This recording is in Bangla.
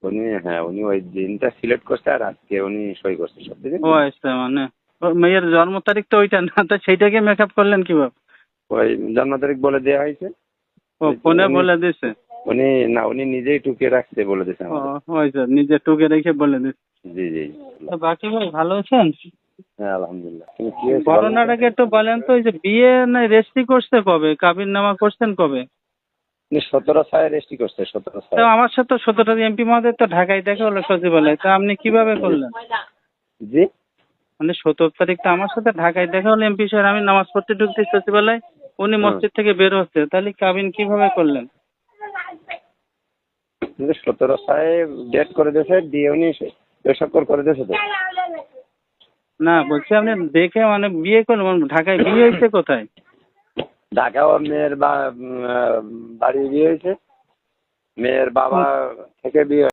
উনি ওই দিনটা সিলেক্ট করছে আর আজকে উনি সই করছে সব দিন। ও আচ্ছা, মানে ওর মেয়ের জন্ম তারিখ তো ওইটা না, তো সেইটাকে মেকআপ করলেন কিভাবে? ওই জন্ম তারিখ বলে দেওয়া হয়েছে। ও ফোনে বলে দিছে? উনি নিজেই টুকে রাখতে বলে দিয়েছে ও আমাদের। ওই যে নিজে টুকে রেখে বলে দিছে। জি জি। তো বাকি ভাই ভালো আছেন? হ্যাঁ আলহামদুলিল্লাহ। তুমি কি হয়েছে বলেন করোনার তো? আগে একটু বলেন তো, ওই যে বিয়ে না রেজিস্ট্রি করছে কবে, কাবিন নামা করছেন কবে? উনি 17/6 রেজিস্ট্রি করছে, তো 17/6। আমার সাথে 17 এমপি মহোদয় তো ঢাকায় দেখা হলো সচিবালয়ে, তো আপনি কিভাবে করলেন? জি। মানে 17 তারিখ তো আমার সাথে ঢাকায় দেখা হলো এমপি স্যার, আমি নামাজ পড়তে ঢুকছি সচিবালয়, উনি হুম। মসজিদ থেকে বের হচ্ছে, তাহলে কাবিন কিভাবে করলেন? 17/6 ডেট করে দিয়েছে, দিয়ে উনি স্বাক্ষর করে দিয়েছে তো। না বলছি আপনি দেখে মানে বিয়ে করলেন, ঢাকায় বিয়ে হয়েছে কোথায়? ঢাকা ওর মেয়ের বাড়ি বিয়ে হয়েছে, মেয়ের বাবা থেকে বিয়ে